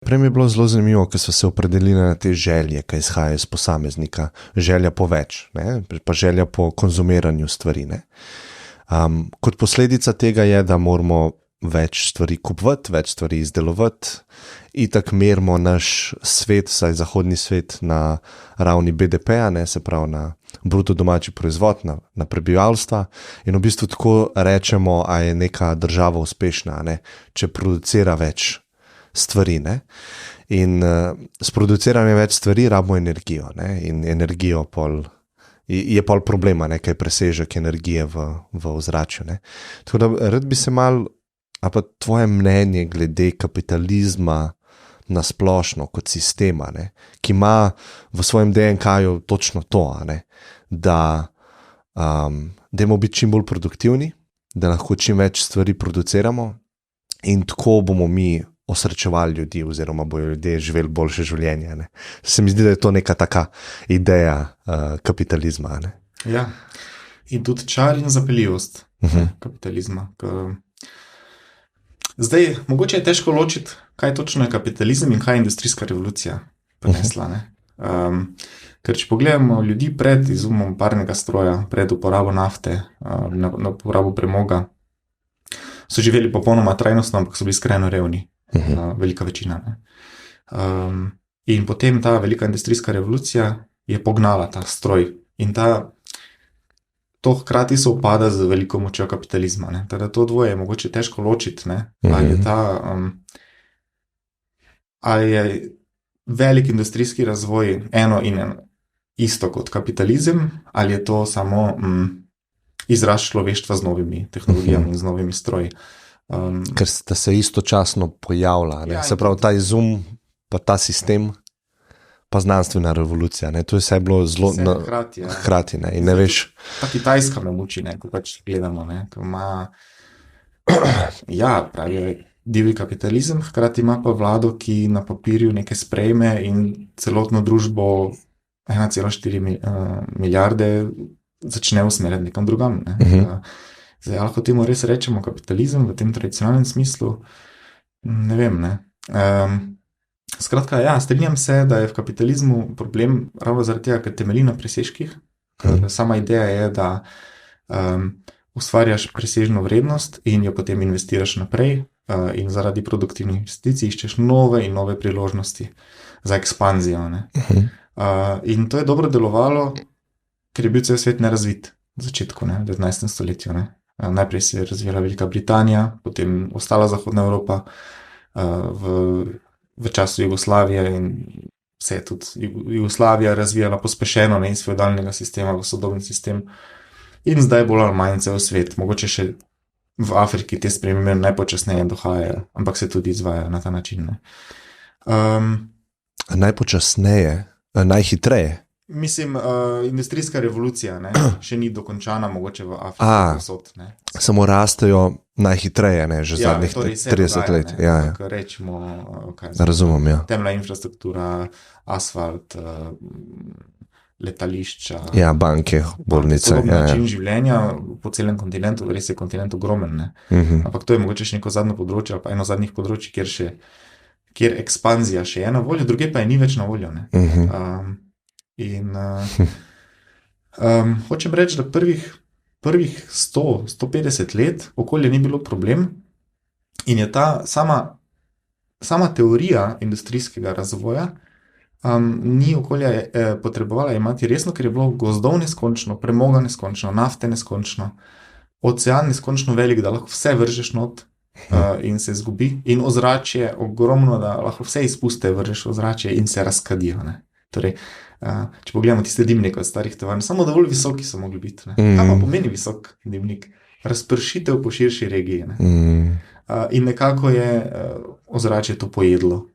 Prej mi je bilo zelo zanimivo, ker so se opredelili na te želje, ki izhajajo iz posameznika. Želja po več, ne? Pa želja po konzumiranju stvari. Ne? Kot posledica tega je, da moramo več stvari kupovati, več stvari izdelovati, itak merimo naš svet, vsaj zahodni svet, na ravni BDP-a, ne? Se pravi na bruto domači proizvod, na prebivalstva, in v bistvu tako rečemo, a je neka država uspešna, ne? Če producira več stvari, ne? In s produciranjem več stvari rabimo energijo, ne? In energijo je pol problema, ne? Kaj presežek energije v ozračju, ne? Tako da rad bi se mal, a pa tvoje mnenje glede kapitalizma na splošno kot sistema, ne? Ki ima v svojem DNK-ju točno to, ne? Da dajmo biti čim bolj produktivni, da lahko čim več stvari produciramo in tako bomo mi osrečevali ljudi, oziroma bojo ljudje živeli boljše življenje. Ne? Se mi zdi, da je to neka taka ideja kapitalizma. Ne? Ja, in tudi čar in zapeljivost kapitalizma. Zdaj, mogoče je težko ločiti, kaj točno je kapitalizem in kaj je industrijska revolucija prinesla. Ker če pogledamo ljudi pred izumom parnega stroja, pred uporabo nafte, na uporabo premoga, so živeli popolnoma trajnostno, ampak so bili skrajno revni. Velika večina. Ne? In potem ta velika industrijska revolucija je pognala ta stroj in to hkrati se upada z veliko močjo kapitalizma. Ne? Teda to dvoje je mogoče težko ločiti, ne? Ali je velik industrijski razvoj eno in isto kot kapitalizem, ali je to samo izraz človeštva z novimi tehnologijami in z novimi stroji. Ker sta se istočasno pojavila, ne? Se pravi ta izum, pa ta sistem, pa znanstvena revolucija. Ne? To je vse bilo zelo hkrati. Ne? In ne veš... Ta Kitajska me muči, ne? Ko pač gledamo, ne? Ko ima pravi divji kapitalizem, hkrati ima pa vlado, ki na papirju nekaj sprejme in celotno družbo 1,4 milijarde začne usmerjati nekam drugam. Ne? Zdaj, lahko temu res rečemo kapitalizem v tem tradicionalnem smislu? Ne vem, ne. Skratka, strinjam se, da je v kapitalizmu problem ravno zaradi tega, ker temelji na presežkih. Sama ideja je, da ustvarjaš presežno vrednost in jo potem investiraš naprej in zaradi produktivnih investicij iščeš nove in nove priložnosti za ekspanzijo. Ne. In to je dobro delovalo, ker je bil cel svet nerazvit v začetku, ne, v 19. stoletju. Ne. Najprej se je razvijala Velika Britanija, potem ostala Zahodna Evropa, v času Jugoslavije in se je tudi Jugoslavija razvijala pospešeno, ne, iz feudalnega sistema v sodobni sistem in zdaj bolj ali manj cel svet. Mogoče še v Afriki te spremembe najpočasneje dohajajo, ampak se tudi izvajajo na ta način. Ne. Najpočasneje, najhitreje? Mislim, industrijska revolucija, ne, še ni dokončana, mogoče v Afriki posod. Samo rastejo najhitreje, ne, že zadnjih 30 let. Rečemo, razumem, temna infrastruktura, asfalt, letališča. Banke, bolnice. Način življenja po celem kontinentu, res je kontinent ogromen. Ne. Ampak to je mogoče še neko zadnjo področje, ali pa eno zadnjih področij, kjer ekspanzija še je na voljo, druge pa je ni več na voljo. Ne. In hočem reči, da prvih 100-150 let okolje ni bilo problem in je ta sama teorija industrijskega razvoja ni okolja potrebovala imati resno, ker je bilo gozdov neskončno, premoga neskončno, nafte neskončno, ocean neskončno velik, da lahko vse vržeš not in se izgubi, in ozračje ogromno, da lahko vse izpuste vržeš v ozračje in se razkadijo. Ne. Torej, če pogledamo tiste dimnike od starih tovarn, samo dovolj visoki so mogli biti. Ne. Kaj pa pomeni visok dimnik? Razpršitev po širši regiji. Ne. In nekako je ozračje to pojedlo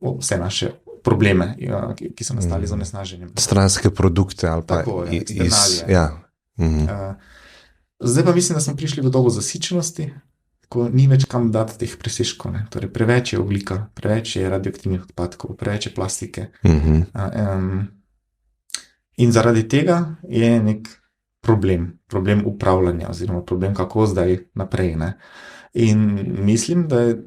vse naše probleme, ki so nastali z onesnaženjem. Stranske produkte ali pa eksternalije. Zdaj pa mislim, da smo prišli v dobo zasičenosti, ko ni več kam dati teh presežkov. Ne. Torej, preveč je ogljika, preveč je radioaktivnih odpadkov, preveč je plastike. In zaradi tega je nek problem upravljanja oziroma problem, kako zdaj naprej. Ne. In mislim, da je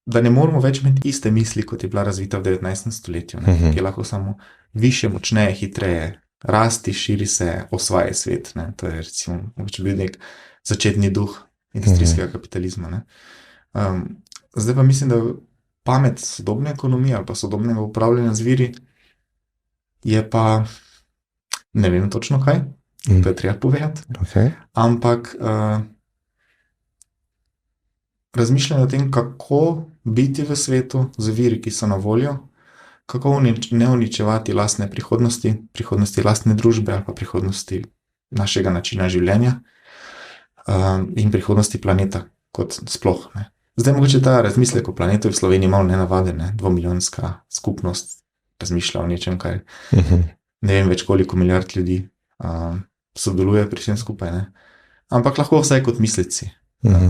da ne moramo več imeti iste misli, kot je bila razvita v 19. stoletju, ne, ki je lahko samo više, močneje, hitreje, rasti, širi se, osvaja svet. Ne. To je recimo mogoče bil nek začetni duh industrijskega kapitalizma. Ne. Zdaj pa mislim, da pamet sodobne ekonomije ali pa sodobnega upravljanja z viri je pa, ne vem točno kaj, to je treba povedati, Okay. ampak razmišljanje o tem, kako biti v svetu z viri, ki so na voljo, kako ne uničevati lastne prihodnosti lastne družbe ali pa prihodnosti našega načina življenja in prihodnosti planeta kot sploh. Ne. Zdaj mogoče ta razmislek o planetu v Sloveniji malo nenavaden, ne. 2-milijonska skupnost razmišlja o nečem, kaj ne vem več koliko milijard ljudi sodeluje pri vsem skupaj, ne. Ampak lahko vsaj kot mislici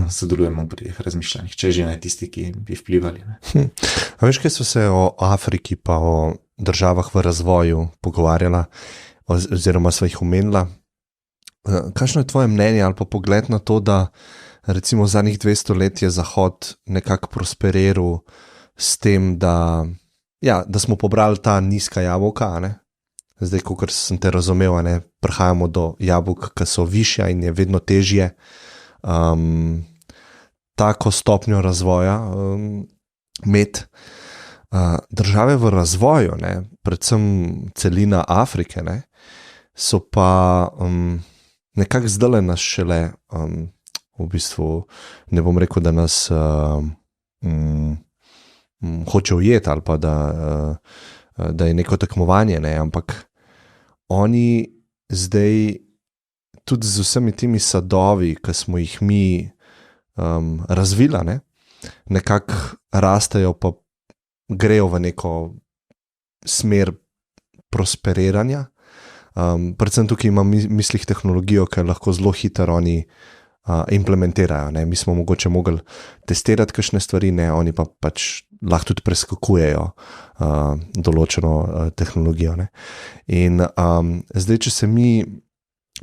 sodelujemo pri teh razmišljanjih, če že ne tisti, ki bi vplivali. Ne. A veš, kaj so se o Afriki pa o državah v razvoju pogovarjala oziroma sva jih omenila? Kakšno je tvoje mnenje ali pa pogled na to, da recimo v zadnjih 200 let je Zahod nekako prosperiral s tem, da smo pobrali ta nizka jabolka, ne? Zdaj, kot sem te razumel, ne, prihajamo do jabolk, ki so višja in je vedno težje tako stopnjo razvoja imeti. Države v razvoju, ne, predvsem celina Afrike, ne, so pa nekako zdajle nas šele, v bistvu ne bom rekel, da nas hoče ujeti ali pa da je neko tekmovanje, ne, ampak oni zdaj tudi z vsemi temi sadovi, ki smo jih mi razvila, ne, nekako rastejo pa grejo v neko smer prosperiranja. Predvsem tukaj imam v mislih tehnologijo, ki lahko zelo hitro oni implementirajo. Ne. Mi smo mogoče mogli testirati kakšne stvari, ne, oni pa pač lahko tudi preskakujejo določeno tehnologijo. Ne. In zdaj, če se mi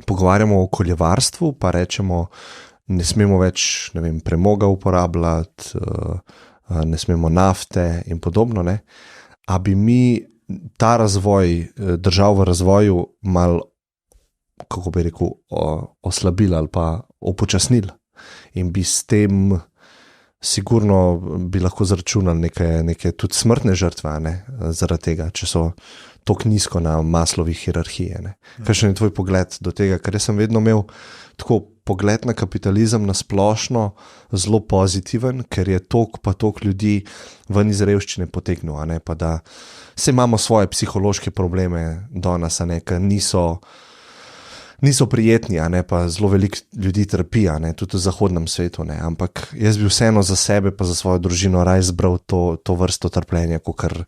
pogovarjamo o okoljevarstvu, pa rečemo, ne smemo več, ne vem, premoga uporabljati, ne smemo nafte in podobno, ne, a bi mi ta razvoj, držav v razvoju mal, kako bi rekel, oslabili ali pa upočasnili in bi s tem sigurno bi lahko zračunali neke tudi smrtne žrtve, ne, zaradi tega, če so tako nizko na Maslovi hierarhiji. Ne. Kakšen je tvoj pogled do tega? Ker jaz sem vedno imel tako pogled na kapitalizem na splošno zelo pozitiven, ker je toliko ljudi ven iz revščine potegnil, a ne, pa da se imamo svoje psihološke probleme do nas, a ne, ker niso prijetni, a ne, pa zelo veliko ljudi trpi, a ne, tudi v zahodnem svetu, ne, ampak jaz bi vseeno za sebe pa za svojo družino raje zbral to vrsto trpljenja, kakor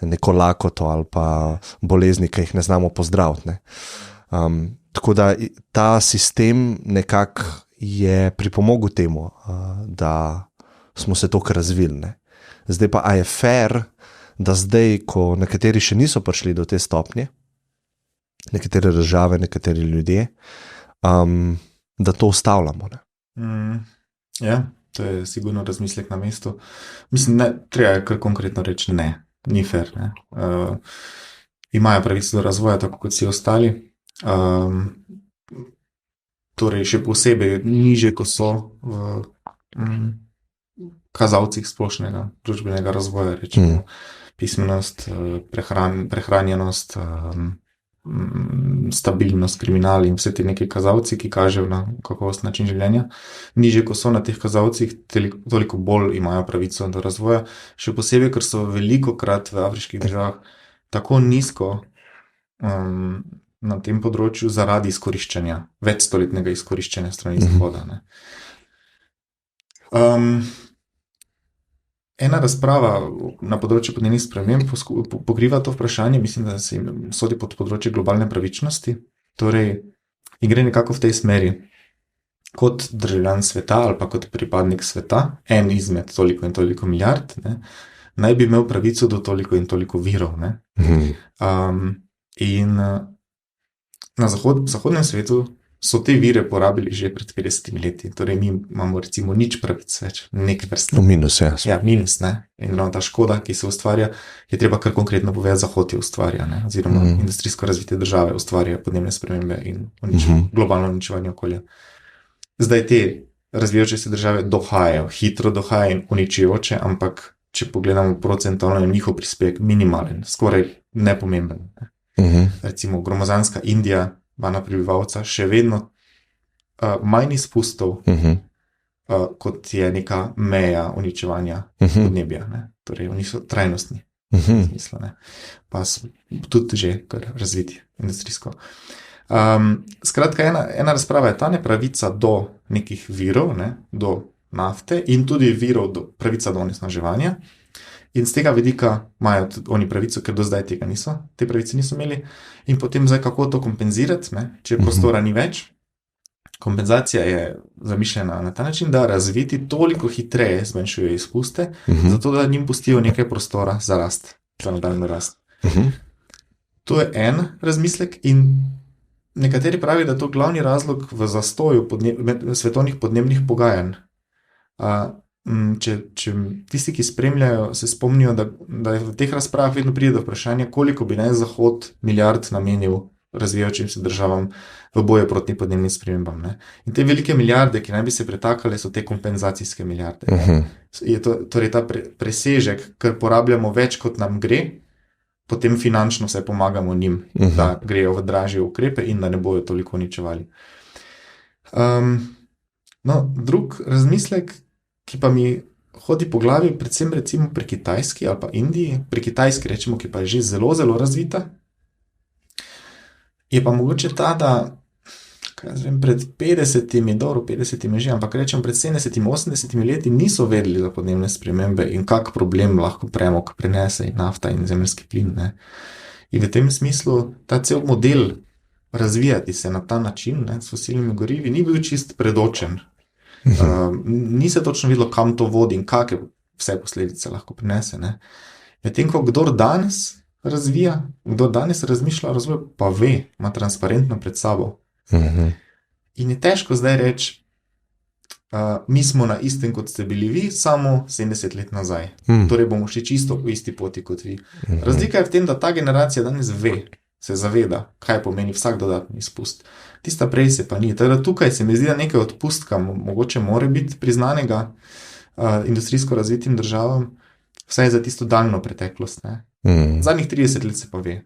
neko lakoto ali pa bolezni, ki jih ne znamo pozdraviti, ne. Tako da ta sistem nekako je pripomogel temu, da smo se toliko razvili, ne. Zdaj pa, a je fair, da zdaj, ko nekateri še niso prišli do te stopnje, nekatere države, nekateri ljudje, da to ustavljamo, ne. Ja, to je sigurno razmislek na mestu. Mislim, ne, treba je kar konkretno reči ne, ni fair, ne. Imajo pravico do razvoja, tako kot vsi ostali. Torej še posebej niže, ko so v kazalcih splošnega družbenega razvoja, rečemo pismenost, prehranjenost, stabilnost, kriminal in vse te neke kazalci, ki kažejo na kakovost način življenja. Niže, ko so na teh kazalcih, toliko bolj imajo pravico do razvoja, še posebej, ker so velikokrat v afriških državah tako nizko na tem področju zaradi izkoriščanja, večstoletnega izkoriščanja strani Zahoda. Ne. Ena razprava na področju podnebnih sprememb pokriva to vprašanje, mislim, da se sodi pod področje globalne pravičnosti, torej in gre nekako v tej smeri, kot državljan sveta ali pa kot pripadnik sveta, en izmed toliko in toliko milijard, ne, naj bi imel pravico do toliko in toliko virov. Ne. In na zahodnem svetu so te vire porabili že pred 50 leti. Torej, mi imamo recimo nič pravic več, neke vrste. V minus, ja. Ja, minus, ne. In ta škoda, ki se ustvarja, je treba kar konkretno povedati, Zahod je ustvarja, ne. Oziroma industrijsko razvite države ustvarjajo podnebne spremembe in globalno uničevanje okolja. Zdaj te razvijajoče se države dohajajo, hitro dohajajo in uničujoče, ampak če pogledamo procentualno, je njihov prispevek minimalen, skoraj nepomemben. Ne. Recimo gromozanska Indija ima na prebivalca še vedno manj izpustov, kot je neka meja uničevanja podnebja. Ne. Torej, oni so trajnostni. Smislu, ne. Pa so tudi že kar razviti industrijsko. Skratka, ena razprava je ta nepravica do nekih virov, ne, do nafte in tudi virov pravica do onesnaževanja. In z tega vidika imajo tudi oni pravico, ker do zdaj tega niso, te pravice niso imeli. In potem zdaj, kako to kompenzirati, ne, če prostora ni več. Kompenzacija je zamišljena na ta način, da razviti toliko hitreje zmanjšujejo izpuste, zato da njim pustijo nekaj prostora za rast, za nadaljnjo rast. To je en razmislek in nekateri pravijo, da je to glavni razlog v zastoju svetovnih podnebnih pogajanj. Če tisti, ki spremljajo, se spomnijo, da je v teh razpravah vedno pride do vprašanja, koliko bi naj Zahod milijard namenil razvijajočim se državam v boju proti podnebnim spremembam. Ne? In te velike milijarde, ki naj bi se pretakale, so te kompenzacijske milijarde. Je to, torej ta presežek, ker porabljamo več, kot nam gre, potem finančno se pomagamo njim, da grejo v dražje ukrepe in da ne bojo toliko uničevali. Drug razmislek, ki pa mi hodi po glavi, predvsem recimo pri Kitajski ali pa Indiji, pri Kitajski rečemo, ki pa je že zelo, zelo razvita, je pa mogoče ta, da pred 50 že, ampak rečemo pred 70-80 leti niso vedeli za podnebne spremembe in kak problem lahko premog prenese in nafta in zemeljski plin. Ne. In v tem smislu ta cel model razvijati se na ta način, ne, s fosilnimi gorivi, ni bil čist predočen. Ni se točno videlo, kam to vodi in kakve vse posledice lahko prinese. Medtem ko kdor danes razvija, kdor danes razmišlja o razvoju, pa ve, ima transparentno pred sabo. In je težko zdaj reči, mi smo na istem, kot ste bili vi, samo 70 let nazaj. Torej bomo šli čisto po isti poti kot vi. Razlika je v tem, da ta generacija danes ve, se zaveda, kaj pomeni vsak dodatni izpust. Tista prej se pa ni. Teda tukaj se mi zdi, da nekaj odpustka mogoče more biti priznanega industrijsko razvitim državam, vsaj za tisto daljno preteklost. Ne. Zadnjih 30 let se pa ve.